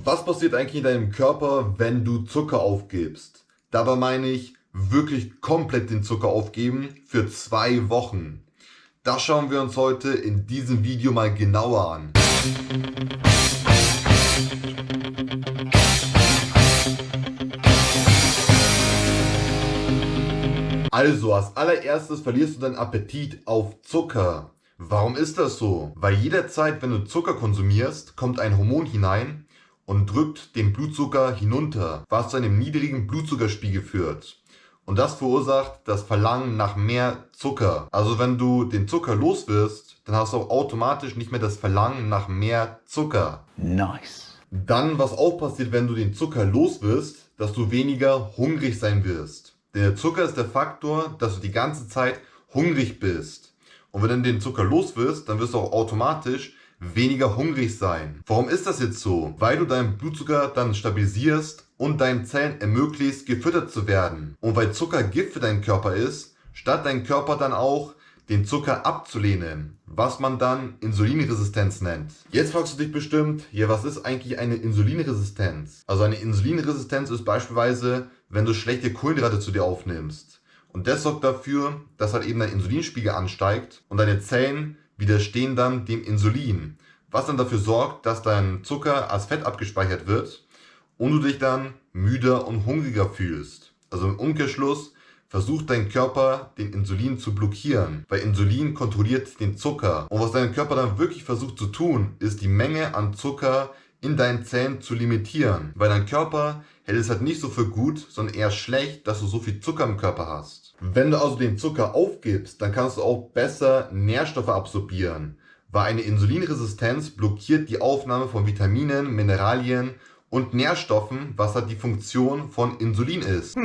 Was passiert eigentlich in deinem Körper, wenn du Zucker aufgibst? Dabei meine ich wirklich komplett den Zucker aufgeben für 2 Wochen. Das schauen wir uns heute in diesem Video mal genauer an. Also, als allererstes verlierst du deinen Appetit auf Zucker. Warum ist das so? Weil jederzeit, wenn du Zucker konsumierst, kommt ein Hormon hinein und drückt den Blutzucker hinunter, was zu einem niedrigen Blutzuckerspiegel führt. Und das verursacht das Verlangen nach mehr Zucker. Also wenn du den Zucker los wirst, dann hast du auch automatisch nicht mehr das Verlangen nach mehr Zucker. Nice. Dann, was auch passiert, wenn du den Zucker los wirst, dass du weniger hungrig sein wirst. Denn der Zucker ist der Faktor, dass du die ganze Zeit hungrig bist. Und wenn du den Zucker los wirst, dann wirst du auch automatisch weniger hungrig sein. Warum ist das jetzt so? Weil du deinen Blutzucker dann stabilisierst und deinen Zellen ermöglicht, gefüttert zu werden. Und weil Zucker Gift für deinen Körper ist, statt dein Körper dann auch den Zucker abzulehnen, was man dann Insulinresistenz nennt. Jetzt fragst du dich bestimmt, ja, was ist eigentlich eine Insulinresistenz? Also eine Insulinresistenz ist beispielsweise, wenn du schlechte Kohlenhydrate zu dir aufnimmst. Und das sorgt dafür, dass halt eben dein Insulinspiegel ansteigt und deine Zellen widerstehen dann dem Insulin, was dann dafür sorgt, dass dein Zucker als Fett abgespeichert wird und du dich dann müder und hungriger fühlst. Also im Umkehrschluss versucht dein Körper, den Insulin zu blockieren, weil Insulin kontrolliert den Zucker. Und was dein Körper dann wirklich versucht zu tun, ist die Menge an Zucker in deinen Zellen zu limitieren, weil dein Körper hält es halt nicht so für gut, sondern eher schlecht, dass du so viel Zucker im Körper hast. Wenn du also den Zucker aufgibst, dann kannst du auch besser Nährstoffe absorbieren, weil eine Insulinresistenz blockiert die Aufnahme von Vitaminen, Mineralien und Nährstoffen, was halt die Funktion von Insulin ist.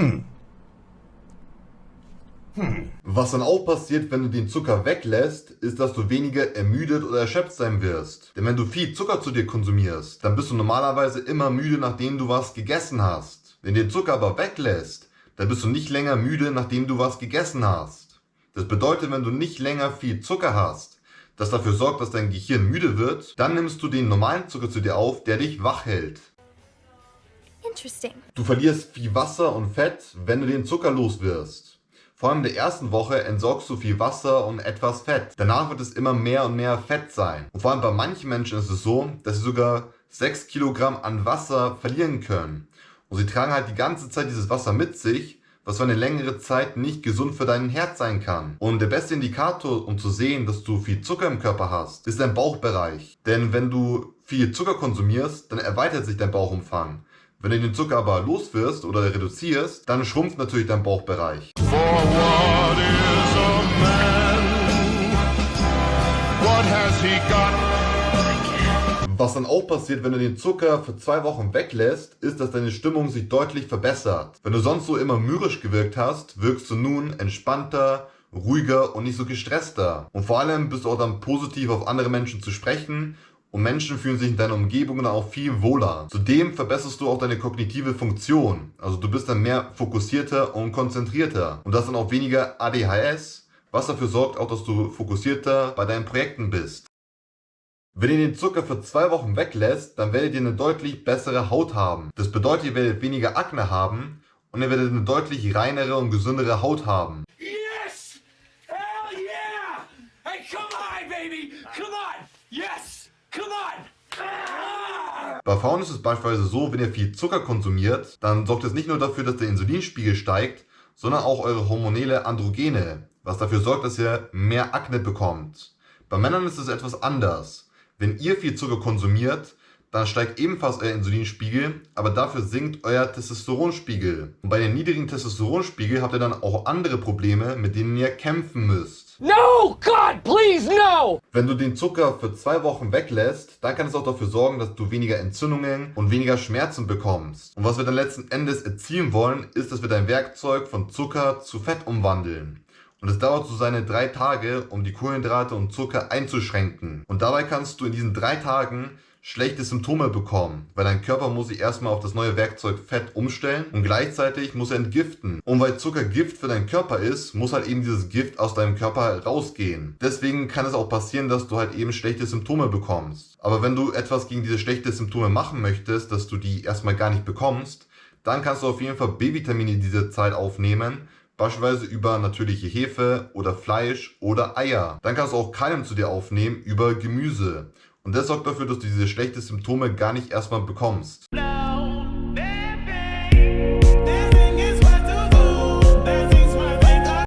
Was dann auch passiert, wenn du den Zucker weglässt, ist, dass du weniger ermüdet oder erschöpft sein wirst. Denn wenn du viel Zucker zu dir konsumierst, dann bist du normalerweise immer müde, nachdem du was gegessen hast. Wenn du den Zucker aber weglässt, dann bist du nicht länger müde, nachdem du was gegessen hast. Das bedeutet, wenn du nicht länger viel Zucker hast, das dafür sorgt, dass dein Gehirn müde wird, dann nimmst du den normalen Zucker zu dir auf, der dich wach hält. Interesting. Du verlierst viel Wasser und Fett, wenn du den Zucker los wirst. Vor allem in der ersten Woche entsorgst du viel Wasser und etwas Fett. Danach wird es immer mehr und mehr Fett sein. Und vor allem bei manchen Menschen ist es so, dass sie sogar 6 Kilogramm an Wasser verlieren können. Und sie tragen halt die ganze Zeit dieses Wasser mit sich, was für eine längere Zeit nicht gesund für dein Herz sein kann. Und der beste Indikator, um zu sehen, dass du viel Zucker im Körper hast, ist dein Bauchbereich. Denn wenn du viel Zucker konsumierst, dann erweitert sich dein Bauchumfang. Wenn du den Zucker aber los wirst oder reduzierst, dann schrumpft natürlich dein Bauchbereich. Was dann auch passiert, wenn du den Zucker für 2 Wochen weglässt, ist, dass deine Stimmung sich deutlich verbessert. Wenn du sonst so immer mürrisch gewirkt hast, wirkst du nun entspannter, ruhiger und nicht so gestresster. Und vor allem bist du auch dann positiv auf andere Menschen zu sprechen und Menschen fühlen sich in deiner Umgebung dann auch viel wohler. Zudem verbesserst du auch deine kognitive Funktion. Also du bist dann mehr fokussierter und konzentrierter. Und das dann auch weniger ADHS, was dafür sorgt auch, dass du fokussierter bei deinen Projekten bist. Wenn ihr den Zucker für 2 Wochen weglässt, dann werdet ihr eine deutlich bessere Haut haben. Das bedeutet, ihr werdet weniger Akne haben und ihr werdet eine deutlich reinere und gesündere Haut haben. Yes! Hell yeah! Hey, come on, baby! Come on! Yes! Come on! Ah! Bei Frauen ist es beispielsweise so, wenn ihr viel Zucker konsumiert, dann sorgt es nicht nur dafür, dass der Insulinspiegel steigt, sondern auch eure hormonelle Androgene, was dafür sorgt, dass ihr mehr Akne bekommt. Bei Männern ist es etwas anders. Wenn ihr viel Zucker konsumiert, dann steigt ebenfalls euer Insulinspiegel, aber dafür sinkt euer Testosteronspiegel. Und bei dem niedrigen Testosteronspiegel habt ihr dann auch andere Probleme, mit denen ihr kämpfen müsst. No! God, please, no! Wenn du den Zucker für 2 Wochen weglässt, dann kann es auch dafür sorgen, dass du weniger Entzündungen und weniger Schmerzen bekommst. Und was wir dann letzten Endes erzielen wollen, ist, dass wir dein Werkzeug von Zucker zu Fett umwandeln. Und es dauert so seine 3 Tage, um die Kohlenhydrate und Zucker einzuschränken. Und dabei kannst du in diesen 3 Tagen schlechte Symptome bekommen, weil dein Körper muss sich erstmal auf das neue Werkzeug Fett umstellen und gleichzeitig muss er entgiften. Und weil Zucker Gift für deinen Körper ist, muss halt eben dieses Gift aus deinem Körper rausgehen. Deswegen kann es auch passieren, dass du halt eben schlechte Symptome bekommst. Aber wenn du etwas gegen diese schlechten Symptome machen möchtest, dass du die erstmal gar nicht bekommst, dann kannst du auf jeden Fall B-Vitamine in dieser Zeit aufnehmen, beispielsweise über natürliche Hefe oder Fleisch oder Eier. Dann kannst du auch Kalium zu dir aufnehmen über Gemüse. Und das sorgt dafür, dass du diese schlechten Symptome gar nicht erstmal bekommst.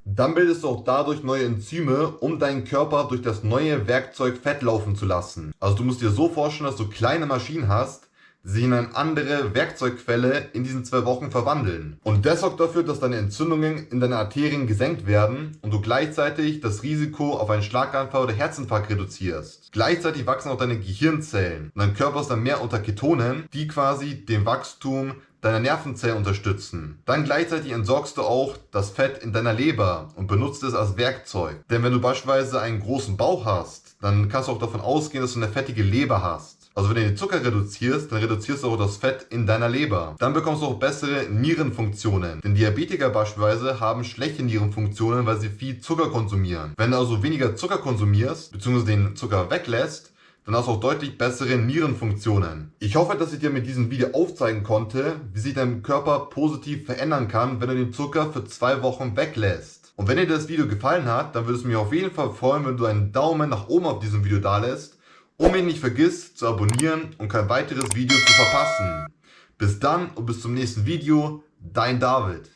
Dann bildest du auch dadurch neue Enzyme, um deinen Körper durch das neue Werkzeug Fett laufen zu lassen. Also du musst dir so vorstellen, dass du kleine Maschinen hast, die sich in eine andere Werkzeugquelle in diesen 2 Wochen verwandeln. Und das sorgt dafür, dass deine Entzündungen in deinen Arterien gesenkt werden und du gleichzeitig das Risiko auf einen Schlaganfall oder Herzinfarkt reduzierst. Gleichzeitig wachsen auch deine Gehirnzellen und dein Körper ist dann mehr unter Ketonen, die quasi den Wachstum deiner Nervenzellen unterstützen. Dann gleichzeitig entsorgst du auch das Fett in deiner Leber und benutzt es als Werkzeug. Denn wenn du beispielsweise einen großen Bauch hast, dann kannst du auch davon ausgehen, dass du eine fettige Leber hast. Also wenn du den Zucker reduzierst, dann reduzierst du auch das Fett in deiner Leber. Dann bekommst du auch bessere Nierenfunktionen. Denn Diabetiker beispielsweise haben schlechte Nierenfunktionen, weil sie viel Zucker konsumieren. Wenn du also weniger Zucker konsumierst, bzw. den Zucker weglässt, dann hast du auch deutlich bessere Nierenfunktionen. Ich hoffe, dass ich dir mit diesem Video aufzeigen konnte, wie sich dein Körper positiv verändern kann, wenn du den Zucker für 2 Wochen weglässt. Und wenn dir das Video gefallen hat, dann würde es mich auf jeden Fall freuen, wenn du einen Daumen nach oben auf diesem Video dalässt und mich nicht vergisst zu abonnieren und kein weiteres Video zu verpassen. Bis dann und bis zum nächsten Video, dein David.